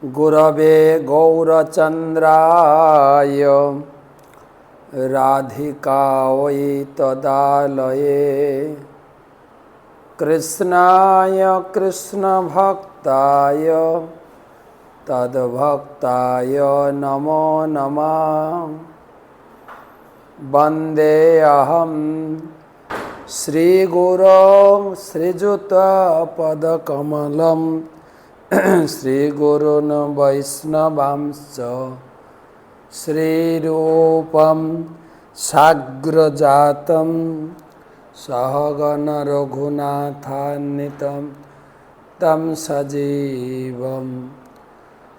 गुरवे गौरचन्द्राय राधिकायै तदालये कृष्णाय कृष्णभक्ताय तद्भक्ताय नमो नमः। वन्देऽहं श्रीगुरो श्रीयुतपदकमलं श्रीगुरून् वैष्णवांश्च श्रीरूपं साग्रजातं सहगण रघुनाथान्वितं तं सजीवं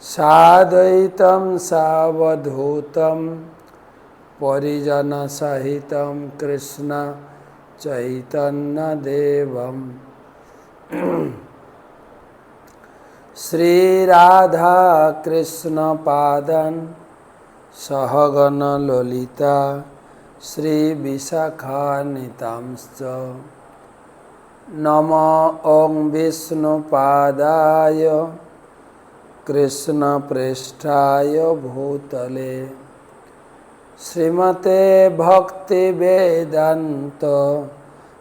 साद्वैतं सावधूतं परिजनसहितं कृष्ण चैतन्यदेवं श्रीराधा कृष्णपादान् सहगण ललिता श्रीविशाखान्वितांश्च नमो ॐ विष्णुपादाय कृष्णप्रेष्ठाय भूतले श्रीमते भक्तिवेदान्त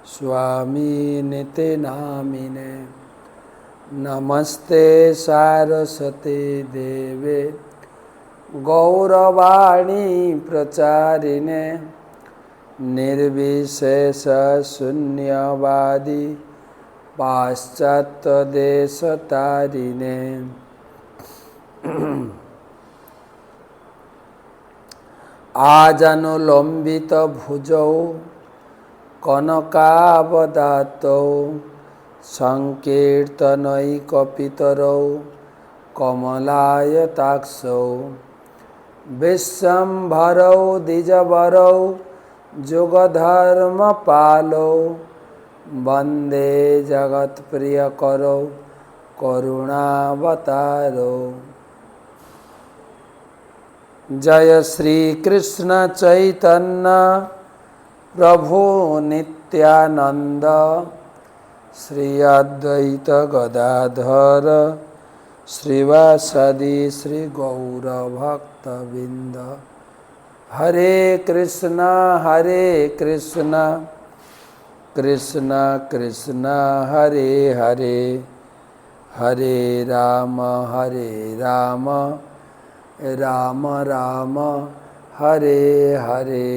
स्वामिनिति नामिने। नमस्ते सारस्वती देवे गौरवाणी प्रचारिणे निर्विशेष शून्यवादी पाश्चात्यदेशतारिणे। आजानुलंबित भुजौ कनकावदातौ संकीर्तनैकपितरौ कमलायताक्षौ विश्वम्भरौ द्विजवरौ जुगधर्मपालौ वन्दे जगत्प्रियकरौ करुणावतारौ। जय श्री कृष्ण चैतन्य प्रभु नित्यानंद श्री अद्वैत गदाधर श्रीवासदि श्री गौर भक्तबिंद। हरे कृष्ण कृष्ण कृष्ण हरे हरे, हरे राम राम राम हरे हरे।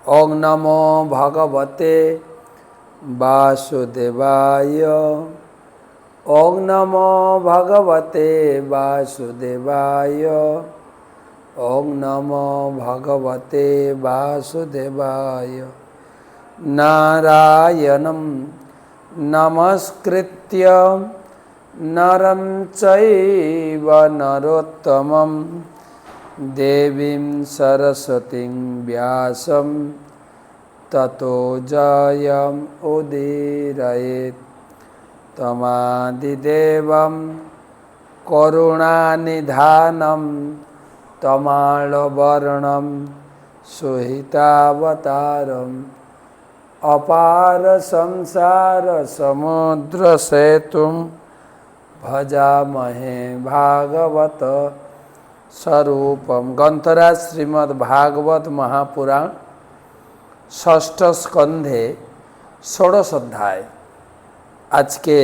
ओम नमो भगवते वासुदेवाय। ओम नमो भगवते वासुदेवाय। ओम नमो भगवते वासुदेवाय। नारायणं नमस्कृत्य नरं चैव नरोत्तमं देवीं सरस्वतीं व्यासं ततो जयम् उदीरयेत्। तमादिदेवं करुणानिधानं तमालवर्णं सुहितावतारम् अपार संसार समुद्र सेतुं भजामहे भागवत स्वरूपम। ग्रंथराज श्रीमद् भागवत महापुराण षष्ठ स्कंधे षोडश अध्याय। आज के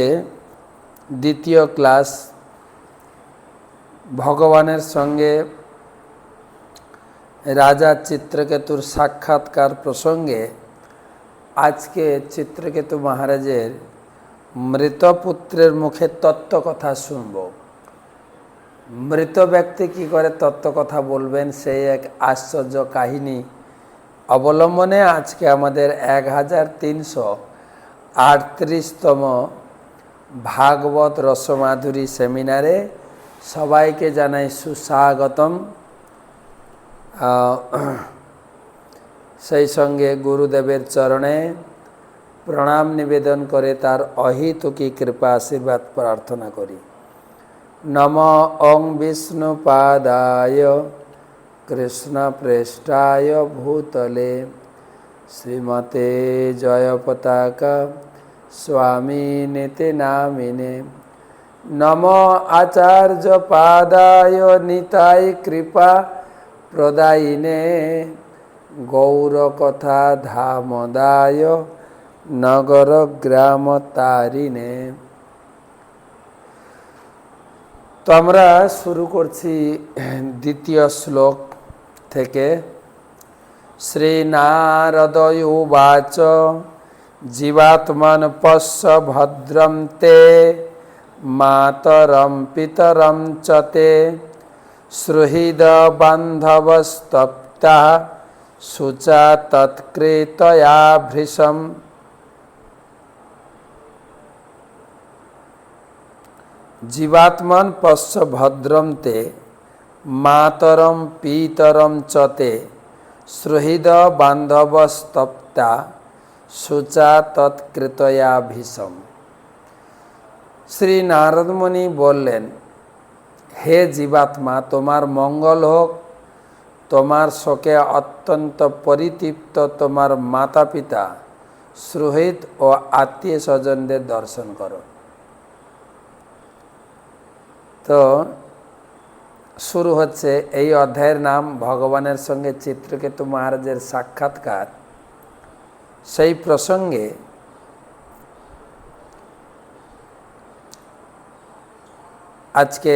द्वितीय क्लास भगवानेर संगे राजा चित्रकेतुर साक्षात्कार प्रसंगे आज के चित्रकेतु महाराजेर मृत पुत्रेर मुखे तत्व कथा सुनब। मृत व्यक्ति की करे तत्व कथा बोलबेन से एक आश्चर्य काहिनी अवलम्बने आज के आमादेर 1338तम भागवत रसमाधुरी सेमिनारे सबाइके जानाई सुस्वागतम। সেই সঙ্গে গুরুদেবের চরণে প্রণাম নিবেদন করে তার অহিতুকী কৃপা আশীর্বাদ প্রার্থনা করি। नमो ओं विष्णुपादाय कृष्णप्रेष्ठाय भूतले শ্রীমতে জয়পতাকা স্বামিনেতে নামিনে। নম আচার্য পাদায় নিতাই কৃপা প্রদায়িনে। গৌরকথা ধামদায় নগর গ্রাম তারিণে। তো আমরা শুরু করছি দ্বিতীয় শ্লোক থেকে। শ্রী নারদ উবাচ জীবাত্মন পশ্য ভদ্রম তে মাতরম পিতরম চ তে সুহৃদ বান্ধবস্তপ্তা শুচা তৎকৃতয়া ভৃশম। জীবাত্মন পশ্য ভদ্রম তে মাতরম পিতরম চ তে সুহৃদ বান্ধবস্তপ্তা শুচা তৎকৃতয়া ভীষম। শ্রী নারদ মুনি বললেন, হে জীবাত্মা, তোমার মঙ্গল হোক। তোমার শোকে অত্যন্ত পরিতৃপ্ত তোমার মাতা পিতা, সুহৃদ ও আত্মীয় স্বজনদের দর্শন করো। তো শুরু হচ্ছে এই অধ্যায়ের নাম ভগবানের সঙ্গে চিত্রকেতু মহারাজের সাক্ষাৎকার। সেই প্রসঙ্গে আজকে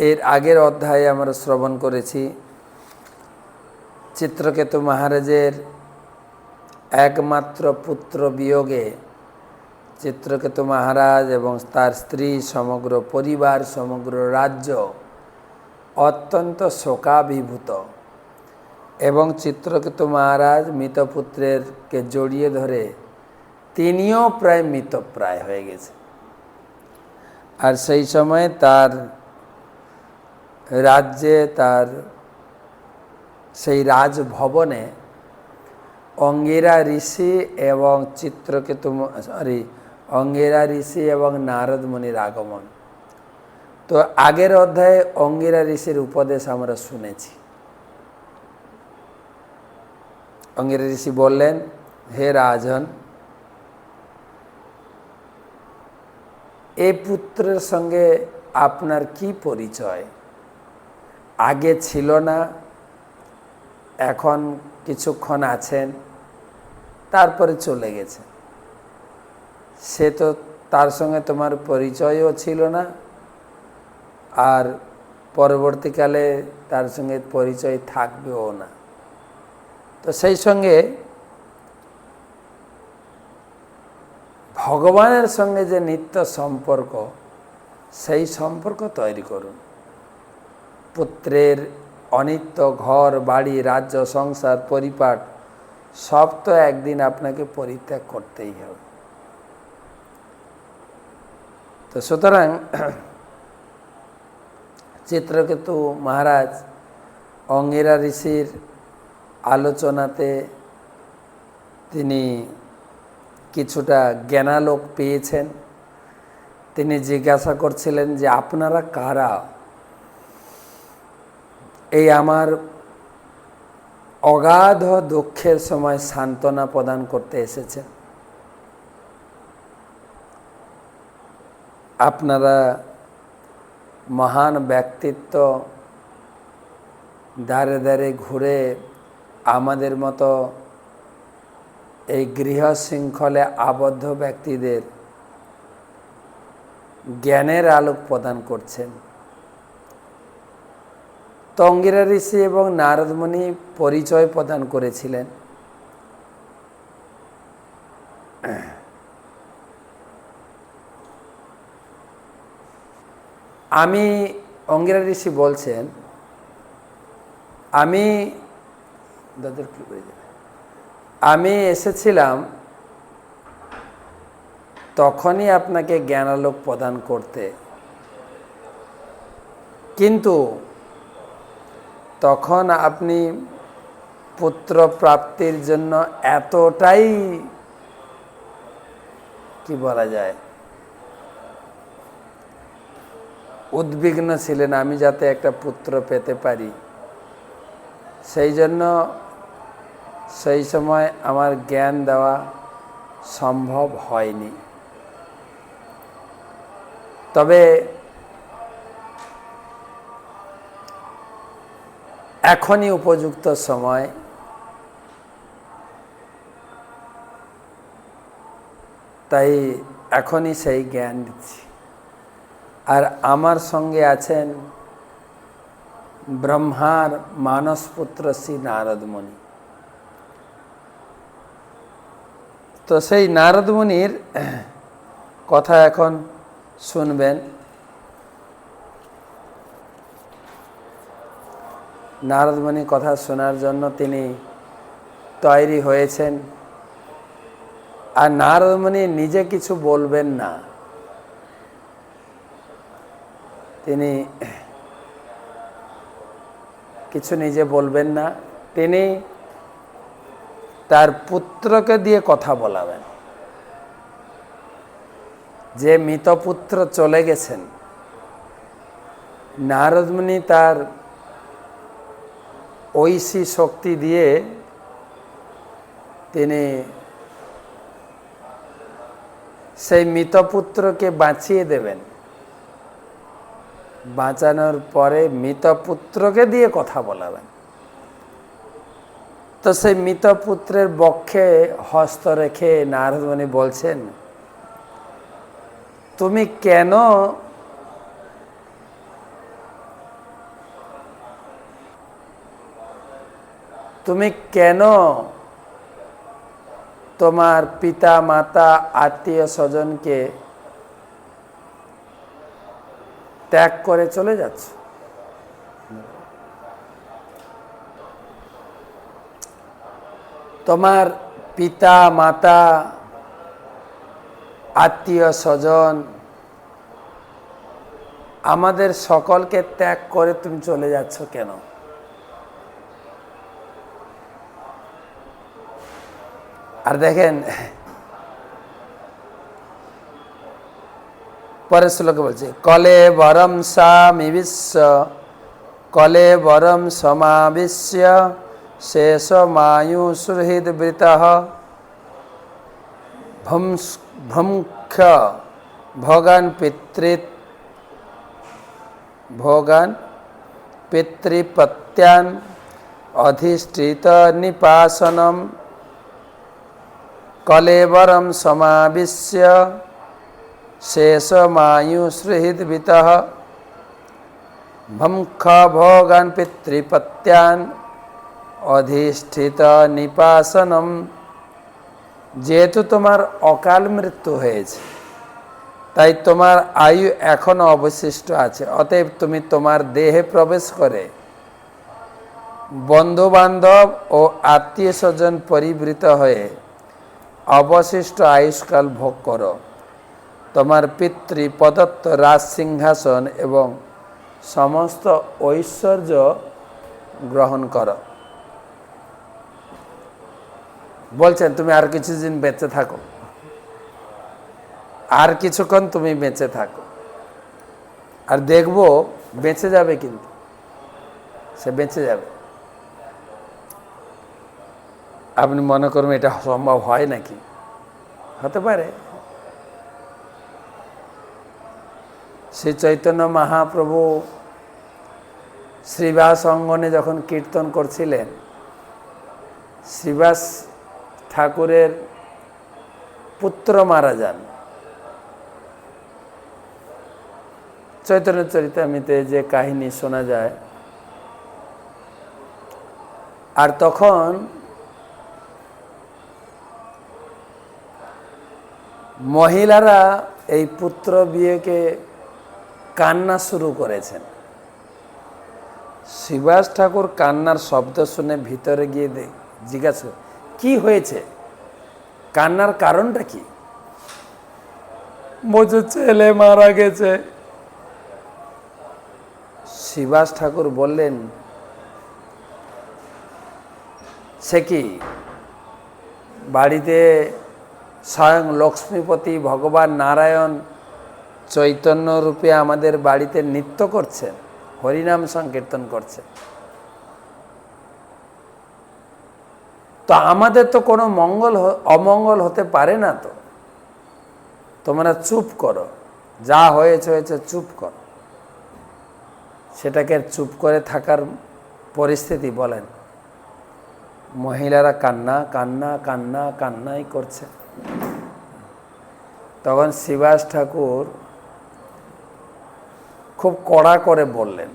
এর আগের অধ্যায়ে আমরা শ্রবণ করেছি চিত্রকেতু মহারাজের একমাত্র পুত্র বিয়োগে চিত্রকেতু মহারাজ এবং তার স্ত্রী, সমগ্র পরিবার, সমগ্র রাজ্য অত্যন্ত শোকাভিভূত। এবং চিত্রকেতু মহারাজ মৃতপুত্রেরকে জড়িয়ে ধরে তিনিও প্রায় মৃতপ্রায় হয়ে গেছে। আর সেই সময় তার রাজ্যে, তার সেই রাজভবনে অঙ্গিরা ঋষি এবং অঙ্গিরা ঋষি এবং নারদ মুনির আগমন। তো আগের অধ্যায়ে অঙ্গিরা ঋষির উপদেশ আমরা শুনেছি। অঙ্গিরা ঋষি বললেন, হে রাজন, এই পুত্রের সঙ্গে আপনার কি পরিচয়? আগে ছিল না, এখন কিছুক্ষণ আছেন, তারপরে চলে গেছে। সে তো, তার সঙ্গে তোমার পরিচয়ও ছিল না, আর পরবর্তীকালে তার সঙ্গে পরিচয় থাকবেও না। তো সেই সঙ্গে ভগবানের সঙ্গে যে নিত্য সম্পর্ক, সেই সম্পর্ক তৈরি করুন। পুত্রের অনিত্য ঘর বাড়ি, রাজ্য, সংসার, পরিপাট সব তো একদিন আপনাকে পরিত্যাগ করতেই হবে। তো সুতরাং চিত্রকেতু মহারাজ অঙ্গিরা ঋষির আলোচনাতে তিনি কিছুটা জ্ঞানালোক পেয়েছেন। তিনি জিজ্ঞাসা করছিলেন যে আপনারা কারা? এই আমার অগাধ দুঃখের সময় সান্ত্বনা প্রদান করতে এসেছেন। আপনারা মহান ব্যক্তিত্ব, ধারে ধারে ঘুরে আমাদের মতো এই গৃহ শৃঙ্খলে আবদ্ধ ব্যক্তিদের জ্ঞানের আলোক প্রদান করছেন। তো অঙ্গিরা ঋষি এবং নারদ মুনি পরিচয় প্রদান করেছিলেন। অঙ্গিরা ঋষি বলছেন, আমি এসেছিলাম তখনই আপনাকে জ্ঞানালোক প্রদান করতে, কিন্তু তখন আপনি পুত্র প্রাপ্তির জন্য এতটাই কি বলা যায় উদ্বিগ্ন ছিলেন, আমি যাতে একটা পুত্র পেতে পারি। সেই জন্য সেই সময় আমার জ্ঞান দেওয়া সম্ভব হয়নি। তবে এখনই উপযুক্ত সময়, তাই এখনই সেই জ্ঞান দিচ্ছি। আর আমার সঙ্গে আছেন ব্রহ্মার মানসপুত্র শ্রী নারদ মুনি। তো সেই নারদ মুনির কথা এখন শুনবেন। নারদ মুনির কথা শোনার জন্য তিনি তৈরি হয়েছেন। আর নারদ মুনি নিজে কিছু বলবেন না, তিনি কিছু নিজে বলবেন না, তিনি তার পুত্রকে দিয়ে কথা বলাবেন। যে মৃত পুত্র চলে গেছেন, নারদ মুনি তার ঐশী শক্তি দিয়ে তিনি সেই মৃত পুত্রকে বাঁচিয়ে দেবেন। বাঁচানোর পরে মৃত পুত্রকে দিয়ে কথা বলাবেন। তো সেই মৃত পুত্রের বক্ষে হস্ত রেখে নারদ মুনি বলছেন, তুমি কেন তোমার পিতা মাতা আত্মীয় স্বজনকে ত্যাগ করে চলে যাচ্ছ? তোমার পিতা মাতা আত্মীয় স্বজন আমাদের সকলকে ত্যাগ করে তুমি চলে যাচ্ছ কেন? আর দেখেন পরের শ্লোকে বলছে, কলে বরম স্বামী বিশ্ব কলে বরম সমাবিশ্য শেষ মায়ু সুহৃদ বৃত ভ্রমক্ষ ভোগান পিতৃপত্যান অধিষ্ঠিত নিপাসনম কলেবরম সমাবিশ্য শেষ মায়ু সুহৃদ বৃত ভ্রমক্ষ ভোগান পিতৃপত্যান অধিষ্ঠিত নিপাসনম। যেহেতু তোমার অকাল মৃত্যু হয়েছে, তাই তোমার আয়ু এখনো অবশিষ্ট আছে। অতএব তুমি তোমার দেহে প্রবেশ করে বন্ধু বান্ধব ও আত্মীয় স্বজন পরিবৃত হয়ে অবশিষ্ট আয়ুষ্কাল ভোগ করো। তোমার পিতৃ প্রদত্ত রাজ সিংহাসন এবং সমস্ত ঐশ্বর্য গ্রহণ করো। বলছেন তুমি আর কিছুদিন বেঁচে থাকো, আর কিছুক্ষণ তুমি বেঁচে থাকো, আর দেখবো বেঁচে যাবে। কিন্তু সে বেঁচে যাবে। আপনি মনে করুন এটা সম্ভব হয় নাকি? হতে পারে। শ্রী চৈতন্য মহাপ্রভু শ্রীবাস অঙ্গনে যখন কীর্তন করছিলেন, শ্রীবাস ঠাকুরের পুত্র মারা যান। চৈতন্য চরিতামৃতে যে কাহিনী শোনা যায়। আর তখন মহিলারা এই পুত্র বিয়েকে কান্না শুরু করেছেন। শ্রীবাস ঠাকুর কান্নার শব্দ শুনে ভিতরে গিয়ে জিজ্ঞাসা, কি হয়েছে? কান্নার কারণটা কি? বলছে ছেলে মারা গেছে। শ্রীবাস ঠাকুর বললেন, সে কি বাড়িতে স্বয়ং লক্ষ্মীপতি ভগবান নারায়ণ চৈতন্য রূপে আমাদের বাড়িতে নৃত্য করছেন, হরিনাম সংকীর্তন করছেন? তো আমাদের তো কোনো অমঙ্গল হতে পারে না। তো তোমরা চুপ করো, যা হয়েছে হয়েছে, চুপ করো। সেটাকে চুপ করে থাকার পরিস্থিতি বলেন? মহিলারা কান্না কান্না কান্না কান্নাই করছে। তখন শ্রীবাস ঠাকুর খুব কড়া করে বললেন,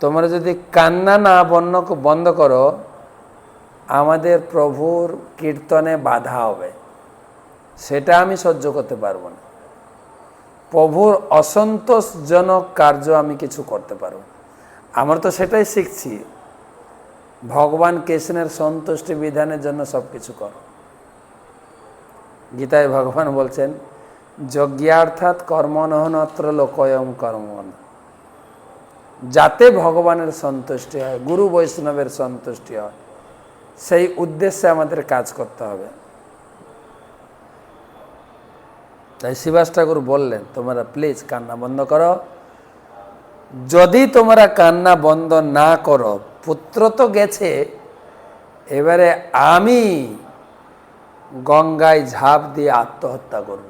তোমরা যদি কান্না না বন্ধ করো, আমাদের প্রভুর কীর্তনে বাধা হবে, সেটা আমি সহ্য করতে পারবো না। প্রভুর অসন্তোষজনক কার্য আমি কিছু করতে পারবো না। আমরা তো সেটাই শিখছি, ভগবান কৃষ্ণের সন্তুষ্টি বিধানের জন্য সব কিছু করো। গীতায় ভগবান বলছেন, যজ্ঞার্থাৎ কর্মণহনত্র লোকয়ম কর্মণ, যাতে ভগবানের সন্তুষ্টি হয়, গুরু বৈষ্ণবের সন্তুষ্টি হয়, সেই উদ্দেশ্যে আমাদের কাজ করতে হবে। তাই শ্রীবাস ঠাকুর বললেন, তোমরা প্লিজ কান্না বন্ধ করো। যদি তোমরা কান্না বন্ধ না করো, পুত্র তো গেছে, এবারে আমি গঙ্গায় ঝাঁপ দিয়ে আত্মহত্যা করব।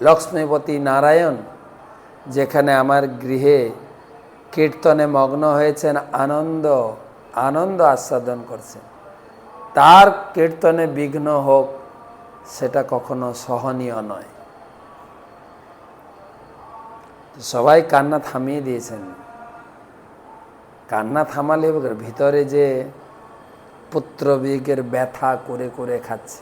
লক্ষ্মীপতি নারায়ণ যেখানে আমার গৃহে কীর্তনে মগ্ন হয়েছেন, আনন্দ আস্বাদন করছেন, তার কীর্তনে বিঘ্ন হোক, সেটা কখনো সহনীয় নয়। সবাই কান্না থামিয়ে দিয়েছেন। কান্না থামালে ভিতরে যে পুত্রবিয়োগের ব্যথা করে করে খাচ্ছে।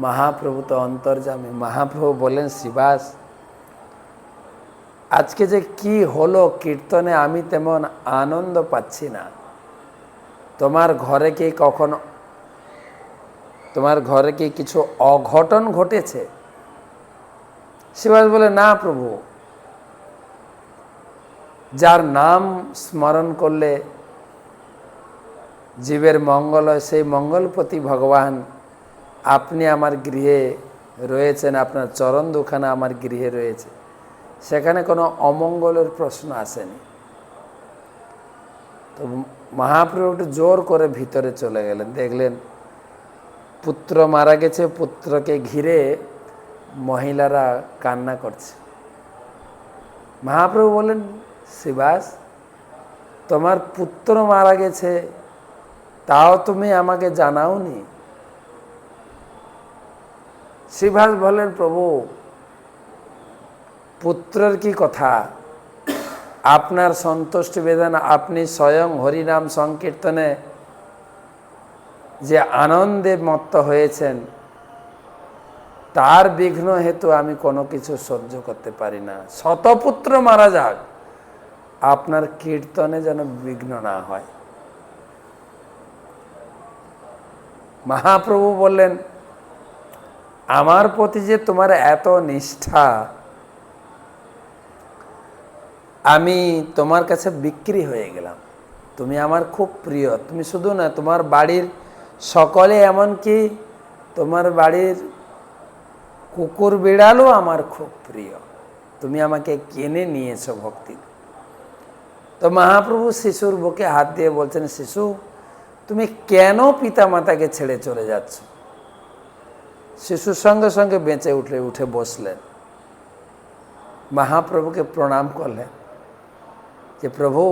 মহাপ্রভু তো অন্তর্যামী। মহাপ্রভু বলেন, শ্রীবাস, আজকে যে কি হলো কীর্তনে, আমি তেমন আনন্দ পাচ্ছি না। তোমার ঘরে কি কিছু অঘটন ঘটেছে? শ্রীবাস বলে, না প্রভু, যার নাম স্মরণ করলে জীবের মঙ্গল হয়, সেই মঙ্গলপতি ভগবান আপনি আমার গৃহে রয়েছেন, আপনার চরণ দুখানা আমার গৃহে রয়েছে, সেখানে কোনো অমঙ্গলের প্রশ্ন আসেনি। তো মহাপ্রভু একটু জোর করে ভিতরে চলে গেলেন, দেখলেন পুত্র মারা গেছে, পুত্রকে ঘিরে মহিলারা কান্না করছে। মহাপ্রভু বলেন, শ্রীবাস, তোমার পুত্র মারা গেছে, তাও তুমি আমাকে জানাওনি। শ্রীবাস বলেন, প্রভু, পুত্রের কি কথা, আপনার সন্তুষ্টি বেদনা, আপনি স্বয়ং হরিনাম সংকীর্তনে যে আনন্দে মত্ত হয়েছেন, তার বিঘ্ন হেতু আমি কোনো কিছু সহ্য করতে পারি না। শতপুত্র মারা যাক, আপনার কীর্তনে যেন বিঘ্ন না হয়। মহাপ্রভু বললেন, আমার প্রতি যে তোমার এত নিষ্ঠা, আমি তোমার কাছে বিক্রি হয়ে গেলাম। তুমি আমার খুব প্রিয়। তুমি শুধু না, তোমার বাড়ির সকলে, এমনকি তোমার বাড়ির কুকুর বিড়ালও আমার খুব প্রিয়। তুমি আমাকে কিনে নিয়েছো ভক্তি। তো মহাপ্রভু শিশুর বুকে হাত দিয়ে বলছেন, শিশু, তুমি কেন পিতা মাতাকে ছেড়ে চলে যাচ্ছ? শিশুর সঙ্গে সঙ্গে বেঁচে উঠে বসলেন, মহাপ্রভুকে প্রণাম করলেন যে, প্রভু,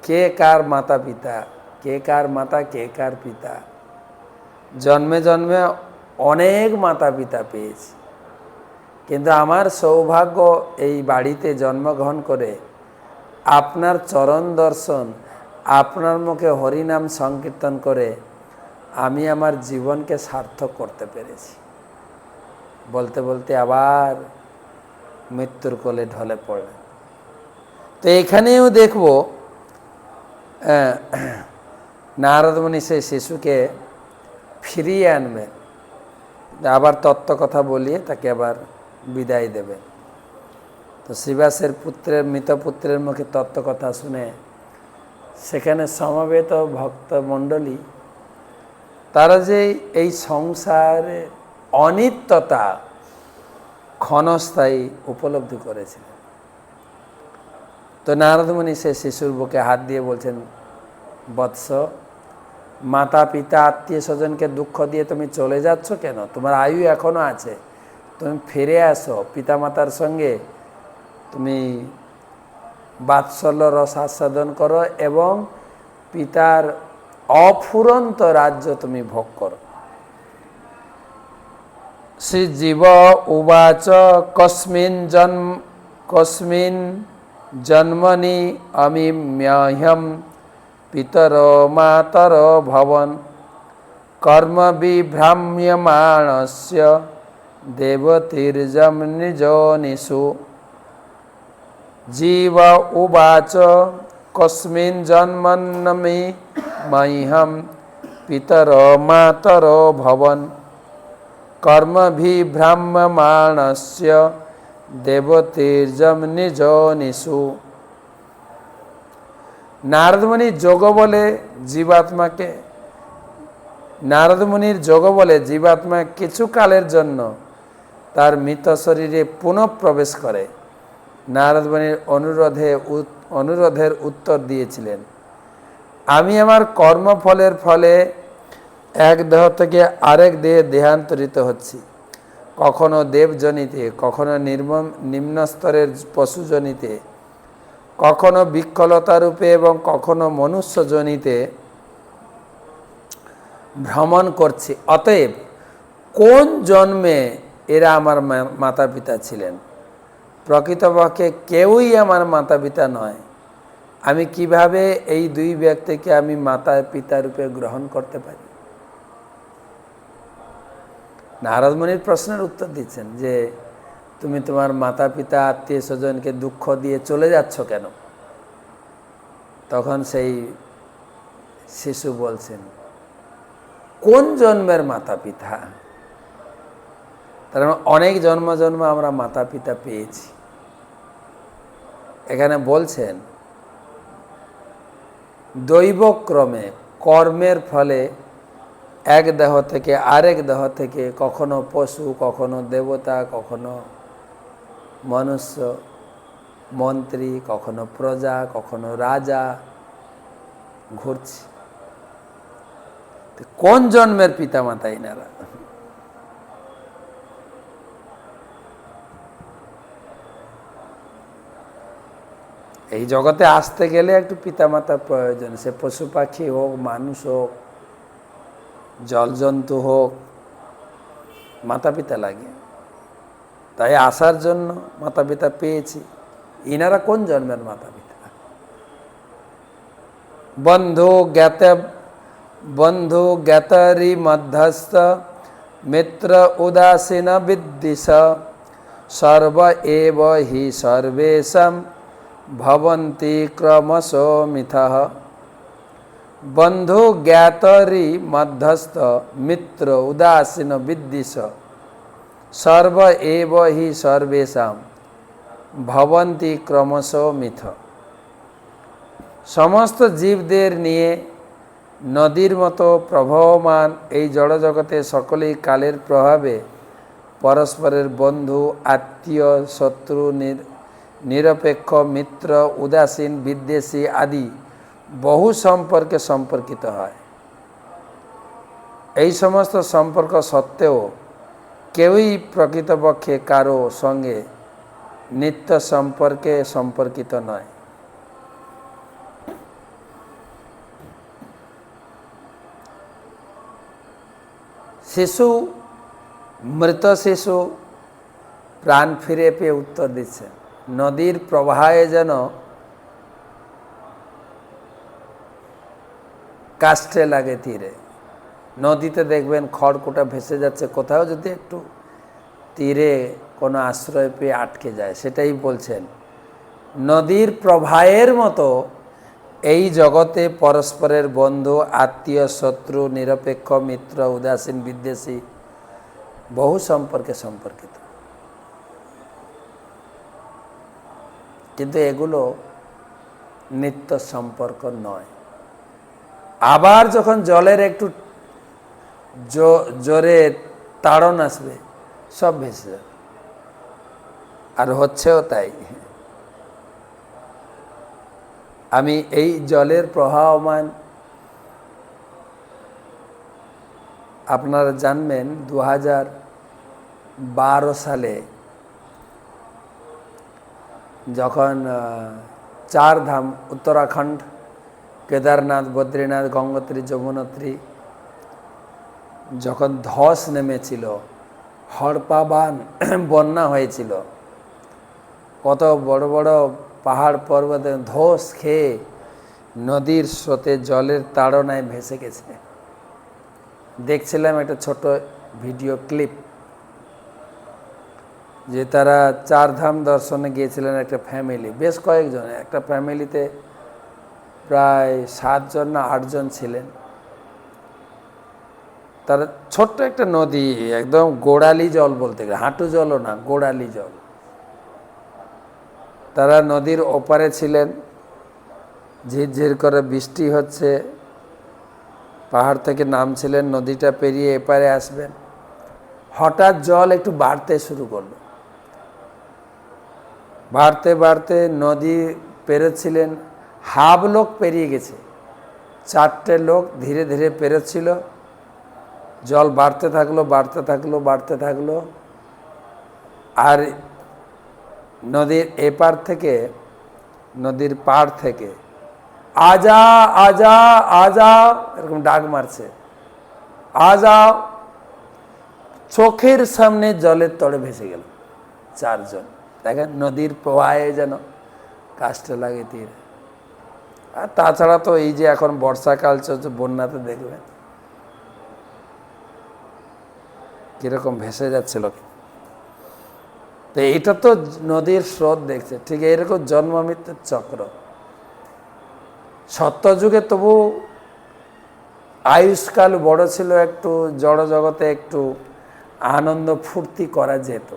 কে কার মাতা পিতা, কে কার মাতা, কে কার পিতা? জন্মে জন্মে অনেক মাতা পিতা পেয়েছি, কিন্তু আমার সৌভাগ্য এই বাড়িতে জন্মগ্রহণ করে আপনার চরণ দর্শন, আপনার মুখে হরিনাম সংকীর্তন করে আমি আমার জীবনকে সার্থক করতে পেরেছি। বলতে বলতে আবার মৃত্যুর কোলে ঢলে পড়লেন। তো এখানেও দেখব নারদমুনি সেই শিশুকে ফিরিয়ে আনবেন, আবার তত্ত্ব কথা বলিয়ে তাকে আবার বিদায় দেবেন। তো শ্রীবাসের মৃত পুত্রের মুখে তত্ত্ব কথা শুনে সেখানে সমবেত ভক্তমণ্ডলী তারা যে এই সংসারে অনিত্যতা ক্ষণস্থায়ী উপলব্ধি করেছিলেন। তো নারদমুনি সে শিশুর বুকে হাত দিয়ে বলছেন, বৎস, মাতা পিতা আত্মীয় স্বজনকে দুঃখ দিয়ে তুমি চলে যাচ্ছ কেন? তোমার আয়ু এখনো আছে, তুমি ফিরে আসো, পিতামাতার সঙ্গে তুমি বাৎসল্য রস আস্বাদন করো এবং পিতার অফুরন্ত রাজ্য তুমি ভোগ করো। শ্রীজীব উবাচ কস্মিন জন্মনি অমিম্যহ্যম পিতর মাতর ভবন কর্ম বিভ্রাম্যমাণস্য দেবতীর্যম নিযোনিষু। জীব উবাচ কস্মিন জন্মন্নমি মহ্যম পিতর মাতর ভবন কর্ম বিভ্রাম্যমাণস্য দেবতীর্যম নিযোনিষু। নারদমুনির যোগ বলে জীবাত্মা কিছু কালের জন্য তার মৃত শরীরে পুনঃ প্রবেশ করে। নারদমুনির অনুরোধের উত্তর দিয়েছিলেন, আমি আমার কর্মফলের ফলে এক দেহ থেকে আরেক দেহে দেহান্তরিত হচ্ছি, কখনো দেবজনিতে, কখনো নিম্ন স্তরের পশুজনিতে, কখনো বিকলতা রূপে এবং কখনো মনুষ্যজনিতে ভ্রমণ করছি। অতএব কোন জন্মে এরা আমার মাতা পিতা ছিলেন? প্রকৃতপক্ষে কেউই আমার মাতা পিতা নয়। আমি কিভাবে এই দুই ব্যক্তিকে আমি মাতা পিতা রূপে গ্রহণ করতে পারি? নারদ মুনির প্রশ্নের উত্তর দিচ্ছেন যে তুমি তোমার মাতা পিতা আত্মীয় স্বজনকে দুঃখ দিয়ে চলে যাচ্ছ কেন? তখন সেই শিশু বলছেন, কোন জন্মের মাতা পিতা? তার মানে অনেক জন্ম আমরা মাতা পিতা পেয়েছি। এখানে বলছেন দৈবক্রমে কর্মের ফলে এক দেহ থেকে আরেক দেহ থেকে কখনো পশু, কখনো দেবতা, কখনো মনুষ্য, মন্ত্রী, কখনো প্রজা, কখনো রাজা ঘুরছি। কোন জন্মের পিতামাতা এনারা? এই জগতে আসতে গেলে একটু পিতামাতার প্রয়োজন, সে পশু পাখি হোক, মানুষ হোক, জলজন্তু হোক, মাতা পিতা লাগে। তাই আসার জন্য মাতা পিতা পেয়েছি। ইনারা কোন জন্মের মাতা পিতা? বন্ধু জ্ঞাতরি মধ্যস্থ মিত্র উদাসীন বিদ্বিষ সর্ব এব হি সর্বেষাম ভবন্তি ক্রমশো মিথঃ। বন্ধু জ্ঞাতরি মধ্যস্থ মিত্র উদাসীন বিদ্বিষ সর্ব এব হি সর্বেষাম ভবন্তি ক্রমশো মিথ। সমস্ত জীবদের নিয়ে নদীর মতো প্রবাহমান এই জড়জগতে সকলেই কালের প্রভাবে পরস্পরের বন্ধু, আত্মীয়, শত্রু, নিরপেক্ষ, মিত্র, উদাসীন, বিদ্বেষী আদি বহু সম্পর্কে সম্পর্কিত হয়। এই সমস্ত সম্পর্ক সত্ত্বেও কেউই প্রকৃতপক্ষে কারো সঙ্গে নিত্য সম্পর্কে সম্পর্কিত নয়। মৃত শিশু প্রাণ ফিরে পেয়ে উত্তর দিচ্ছে, নদীর প্রবাহে যেন কাষ্ঠে লাগে তীরে। নদীতে দেখবেন খড়কুটা ভেসে যাচ্ছে, কোথাও যদি একটু তীরে কোনো আশ্রয় পেয়ে আটকে যায়, সেটাই বলছেন। নদীর প্রবাহের মতো এই জগতে পরস্পরের বন্ধু, আত্মীয়, শত্রু, নিরপেক্ষ, মিত্র, উদাসীন, বিদ্বেষী বহু সম্পর্কে সম্পর্কিত। কিন্তু এগুলো নিত্য সম্পর্ক নয়। আবার যখন জলের একটু জোরে তাড়ন আসবে, সব ভেসে যাবে। আর হচ্ছেও তাই। আমি এই জলের প্রবাহমান আপনারা জানবেন 2012 সালে যখন চার ধাম উত্তরাখণ্ড, কেদারনাথ, বদ্রীনাথ, গঙ্গোত্রী, যমুনোত্রী যখন ধস নেমেছিল, হড়পাবান বন্যা হয়েছিল, কত বড় বড় পাহাড় পর্বতে ধস খেয়ে নদীর স্রোতে জলের তাড়নায় ভেসে গেছে। দেখছিলাম একটা ছোট ভিডিও ক্লিপ, যে তারা চার ধাম দর্শনে গিয়েছিলেন একটা ফ্যামিলি, বেশ কয়েকজন, একটা ফ্যামিলিতে প্রায় 7 জন না 8 জন ছিলেন। তারা ছোট্ট একটা নদী, একদম গোড়ালি জল বলতে গেলে, হাঁটু জলও না, গোড়ালি জল। তারা নদীর ওপারে ছিলেন, ঝিরঝির করে বৃষ্টি হচ্ছে, পাহাড় থেকে নামছিলেন, নদীটা পেরিয়ে এপারে আসবেন, হঠাৎ জল একটু বাড়তে শুরু করলো। বাড়তে বাড়তে নদী পেরোচ্ছিলেন, হাফ লোক পেরিয়ে গেছে, 4টে লোক ধীরে ধীরে পেরোচ্ছিল। জল বাড়তে থাকলো, বাড়তে থাকলো, বাড়তে থাকলো, আর নদীর এপার থেকে, নদীর পাড় থেকে আজা আজা আজা এরকম ডাক মারছে, আজাও। চোখের সামনে জলের তলে ভেসে গেল 4 জন। দেখেন নদীর প্রবাহে যেন কাজটা লাগে তীর। আর তাছাড়া তো এই যে এখন বর্ষাকাল চলছে, বন্যাতে দেখবেন কিরকম ভেসে যাচ্ছিল। তো এটা তো নদীর স্রোত দেখছে, ঠিক এরকম জন্ম মৃত্যুর চক্র। সত্যযুগে তবু আয়ুষ্কাল বড় ছিল, একটু জড় জগতে একটু আনন্দ ফুর্তি করা যেত।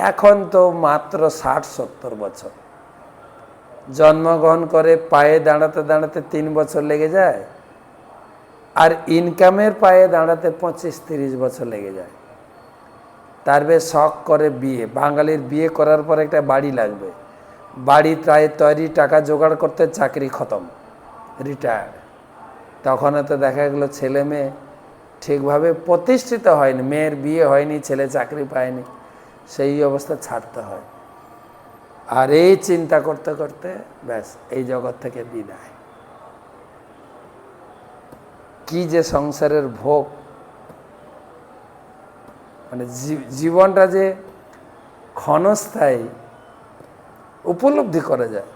এখন তো মাত্র 60-70 বছর, জন্মগ্রহণ করে পায়ে দাঁড়াতে দাঁড়াতে 3 বছর লেগে যায়, আর ইনকামের পায়ে দাঁড়াতে 25-30 বছর লেগে যায়। তার বেশ শখ করে বিয়ে, বাঙালির বিয়ে করার পর একটা বাড়ি লাগবে, বাড়ি প্রায় তৈরি, টাকা জোগাড় করতে চাকরি খতম, রিটায়ার্ড। তখন তো দেখা গেলো ছেলে মেয়ে ঠিকভাবে প্রতিষ্ঠিত হয়নি, মেয়ের বিয়ে হয়নি, ছেলে চাকরি পায়নি, সেই অবস্থা ছাড়তে হয়। আর এই চিন্তা করতে করতে ব্যাস এই জগৎ থেকে বিদায়। কি যে সংসারের ভোগ, মানে জীবনটা যে ক্ষণস্থায়ী উপলব্ধি করা যায়।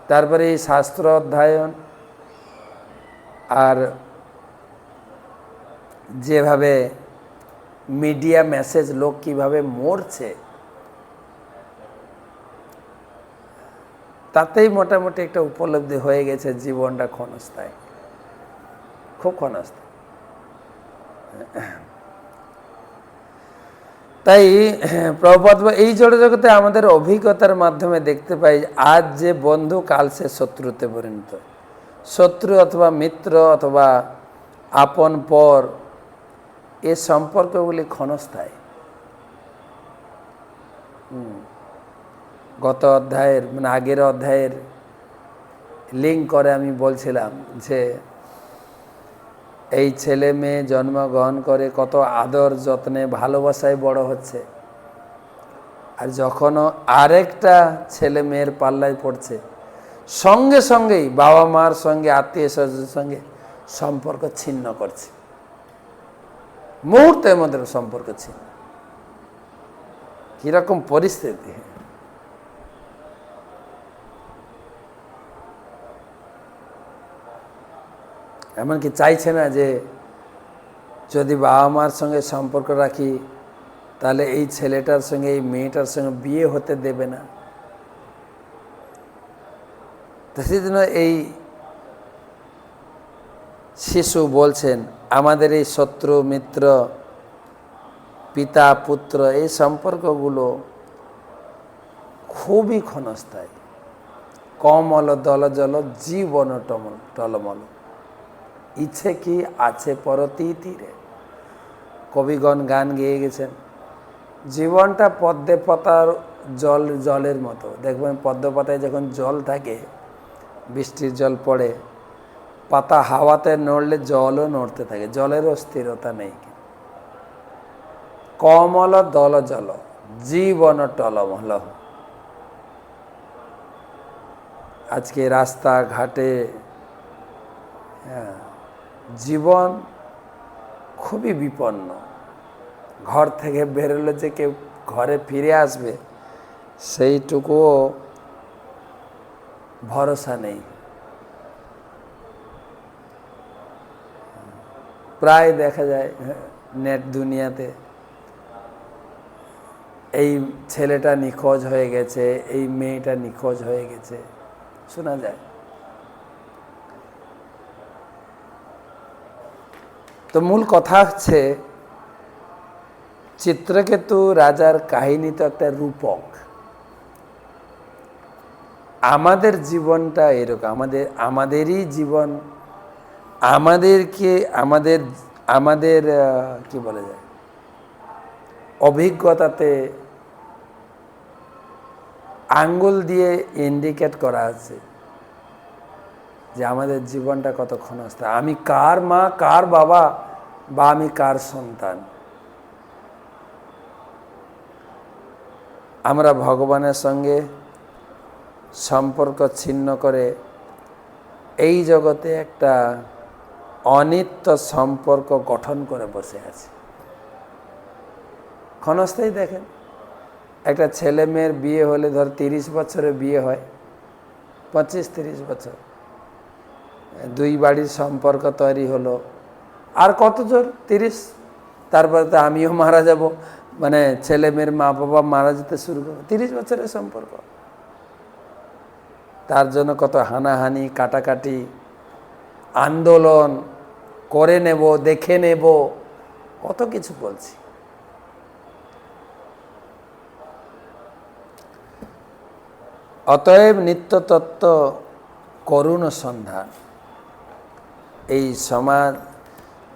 তারপরে এই শাস্ত্র অধ্যয়ন, আর যেভাবে মিডিয়া মেসেজ, লোক কিভাবে মরছে, তাতেই মোটামুটি একটা উপলব্ধি হয়ে গেছে জীবনটা ক্ষণস্থায়ী, খুব ক্ষণস্থায়ী। তাই প্রভুপাদ এই জড় জগতে আমাদের অভিজ্ঞতার মাধ্যমে দেখতে পাই, আজ যে বন্ধু কাল সে শত্রুতে পরিণত। শত্রু অথবা মিত্র অথবা আপন পর, এ সম্পর্কগুলি ক্ষণস্থায়ী। গত অধ্যায়ের, মানে আগের অধ্যায়ের লিঙ্ক করে আমি বলছিলাম যে এই ছেলে মেয়ে জন্মগ্রহণ করে কত আদর যত্নে ভালোবাসায় বড় হচ্ছে, আর যখনও আরেকটা ছেলে মেয়ের পাল্লায় পড়ছে, সঙ্গে সঙ্গেই বাবা মার সঙ্গে, আত্মীয় স্বজনের সঙ্গে সম্পর্ক ছিন্ন করছে, মুহূর্তের মধ্যে সম্পর্ক ছিন্ন। কিরকম পরিস্থিতি! এমনকি চাইছে না যে যদি বাবা মার সঙ্গে সম্পর্ক রাখি তাহলে এই ছেলেটার সঙ্গে, এই মেয়েটার সঙ্গে বিয়ে হতে দেবে না। তো সেজন্য এই শিশু বলছেন, আমাদের এই শত্রু মিত্র, পিতা পুত্র, এই সম্পর্কগুলো খুবই ক্ষণস্থায়ী। কমল দল জল জীবন টলমল, ইচ্ছে কি আছে পরতি তীরে। কবিগণ গান গেয়ে গেছেন। জীবনটা পদ্মে পাতার জলের মতো। দেখবেন পদ্ম পাতায় যখন জল থাকে, বৃষ্টির জল পড়ে, পাতা হাওয়াতে নড়লে জলও নড়তে থাকে, জলেরও স্থিরতা নেই। কমল দল জল জীবন টলমল। আজকে রাস্তাঘাটে জীবন খুবই বিপন্ন। ঘর থেকে বেরোলে যে কেউ ঘরে ফিরে আসবে সেইটুকুও ভরসা নেই। প্রায় দেখা যায় নেট দুনিয়াতে এই ছেলেটা নিখোঁজ হয়ে গেছে, এই মেয়েটা নিখোঁজ হয়ে গেছে, শোনা যায়। তো মূল কথা হচ্ছে চিত্রকেতু রাজার কাহিনী তো একটা রূপক। আমাদের জীবনটা এরকম, আমাদেরই জীবন আমাদেরকে আমাদের কি বলা যায়, অভিজ্ঞতাতে আঙ্গুল দিয়ে ইন্ডিকেট করা আছে যে আমাদের জীবনটা কত ক্ষণস্থায়ী। আমি কার মা, কার বাবা, বা আমি কার সন্তান। আমরা ভগবানের সঙ্গে সম্পর্ক ছিন্ন করে এই জগতে একটা অনিত্য সম্পর্ক গঠন করে বসে আছি। ক্ষণস্থায়ী দেখেন, একটা ছেলে মেয়ের বিয়ে হলে ধর 30 বছরে বিয়ে হয়, 25-30 বছর, দুই বাড়ির সম্পর্ক তৈরি হলো, আর কত জোর 30, তারপরে তো আমিও মারা যাব, মানে ছেলে মেয়ের মা বাবা মারা যেতে শুরু করবে। 30 বছরের সম্পর্ক, তার জন্য কত হানাহানি, কাটাকাটি, আন্দোলন করে নেব, দেখে নেব, কত কিছু বলছি। অতএব নিত্যতত্ত্ব করুণ সন্ধান। এই সমাজ,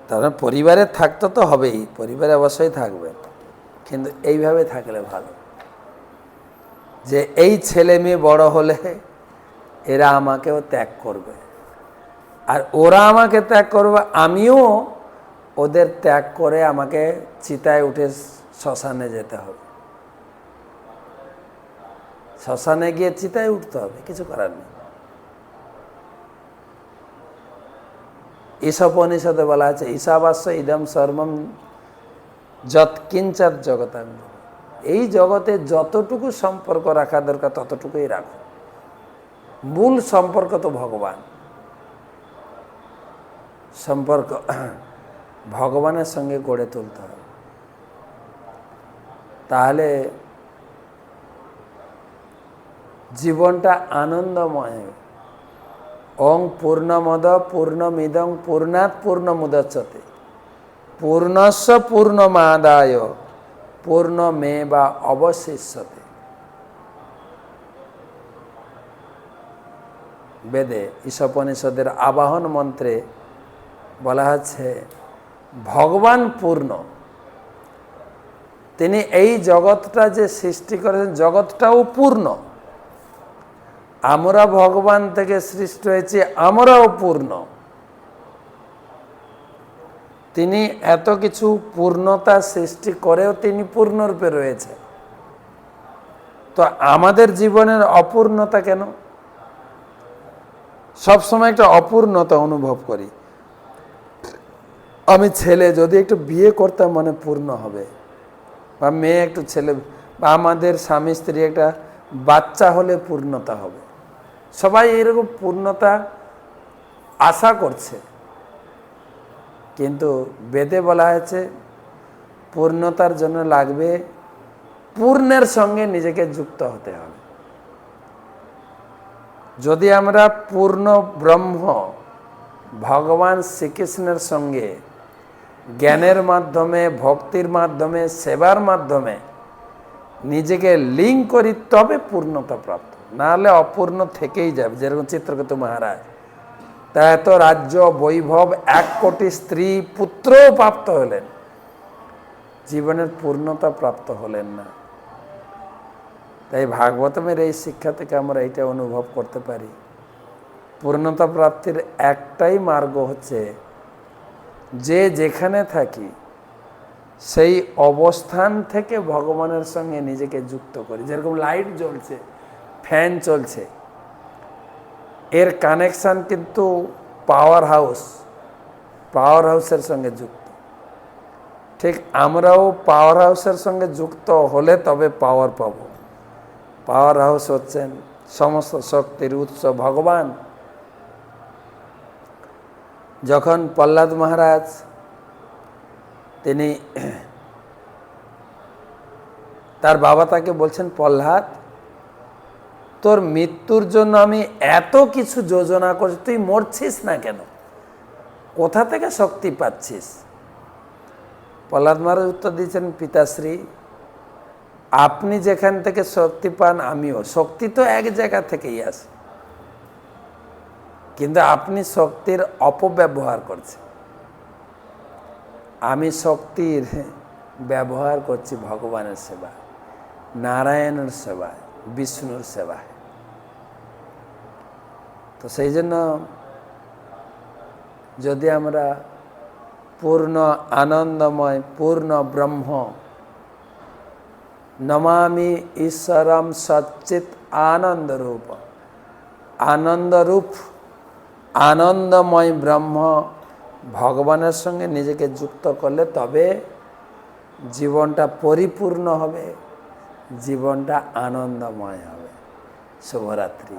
তারা পরিবারে থাকতে তো হবেই, পরিবারে অবশ্যই থাকবে, কিন্তু এইভাবে থাকলে ভালো যে এই ছেলে মেয়ে বড় হলে এরা আমাকেও ত্যাগ করবে, আর ওরা আমাকে ত্যাগ করবে, আমিও ওদের ত্যাগ করে আমাকে চিতায় উঠে শ্মশানে যেতে হবে। শ্মশানে গিয়ে চিতায় উঠতে হবে, কিছু করার নেই। ঈশোপনিষদে বলা আছে ঈশাবাস্য ইদম সর্বম যৎকিঞ্চাৎ জগতাং। এই জগতে যতটুকু সম্পর্ক রাখা দরকার ততটুকুই রাখো। মূল সম্পর্ক তো ভগবান। সম্পর্ক ভগবানের সঙ্গে গড়ে তুলতে হবে, তাহলে জীবনটা আনন্দময়। ওং পূর্ণমদ পূর্ণমিদং পূর্ণাৎ পূর্ণমুদচ্যতে পূর্ণস্য পূর্ণমাদায় পূর্ণমেবা অবশিষ্যতে। বেদে ঈশোপনিষদের আবাহন মন্ত্রে বলা হচ্ছে ভগবান পূর্ণ, তিনি এই জগৎটা যে সৃষ্টি করেছেন জগৎটাও পূর্ণ। আমরা ভগবান থেকে সৃষ্টি হয়েছি, আমরাও পূর্ণ। তিনি এত কিছু পূর্ণতা সৃষ্টি করেও তিনি পূর্ণরূপে রয়েছে। তো আমাদের জীবনের অপূর্ণতা কেন? সবসময় একটা অপূর্ণতা অনুভব করি। আমি ছেলে, যদি একটু বিয়ে করতাম মানে পূর্ণ হবে, বা মেয়ে একটু ছেলে, বা আমাদের স্বামী স্ত্রী একটা বাচ্চা হলে পূর্ণতা হবে। সবাই এরকম পূর্ণতা আশা করছে, কিন্তু বেদে বলা হয়েছে পূর্ণতার জন্য লাগবে পূর্ণের সঙ্গে নিজেকে যুক্ত হতে হবে। যদি আমরা পূর্ণ ব্রহ্ম ভগবান শ্রীকৃষ্ণের সঙ্গে জ্ঞানের মাধ্যমে, ভক্তির মাধ্যমে, সেবার মাধ্যমে নিজেকে লিঙ্ক করি, তবে পূর্ণতা প্রাপ্ত। না হলে অপূর্ণ থেকেই যাবে। যেরকম চিত্রকেতু মহারাজ, তা এত রাজ্য বৈভব, 1 কোটি স্ত্রী পুত্রও প্রাপ্ত হলেন, জীবনের পূর্ণতা প্রাপ্ত হলেন না। তাই ভাগবতমের এই শিক্ষা থেকে আমরা এইটা অনুভব করতে পারি, পূর্ণতা প্রাপ্তির একটাই মার্গ হচ্ছে যে যেখানে থাকি সেই অবস্থান থেকে ভগবানের সঙ্গে নিজেকে যুক্ত করি। যেরকম লাইট জ্বলছে, ফ্যান চলছে, এর কানেকশান কিন্তু পাওয়ার হাউসের সঙ্গে যুক্ত। ঠিক আমরাও পাওয়ার হাউসের সঙ্গে যুক্ত হলে তবে পাওয়ার পাব। পাওয়ার হাউস হচ্ছেন সমস্ত শক্তির উৎস ভগবান। যখন প্রহ্লাদ মহারাজ তিনি তার বাবা তাকে বলছেন, প্রহ্লাদ তোর মৃত্যুর জন্য আমি এত কিছু যোজনা করছি, তুই মরছিস না কেন? কোথা থেকে শক্তি পাচ্ছিস? প্রহ্লাদ মহারাজ উত্তর দিয়েছেন, পিতাশ্রী আপনি যেখান থেকে শক্তি পান আমিও। শক্তি তো এক জায়গা থেকেই আসে, কিন্তু আপনি শক্তির অপব্যবহার করছেন। আমি শক্তির ব্যবহার করছি ভগবানের সেবায়, নারায়ণের সেবায়, বিষ্ণুর সেবায়। তো সেই জন্য যদি আমরা পূর্ণ আনন্দময়, পূর্ণ ব্রহ্ম, নমামি ঈশ্বরম সচ্চিত আনন্দরূপ, আনন্দময় ব্রহ্ম ভগবানের সঙ্গে নিজেকে যুক্ত করলে তবে জীবনটা পরিপূর্ণ হবে, জীবনটা আনন্দময় হবে। শুভরাত্রি।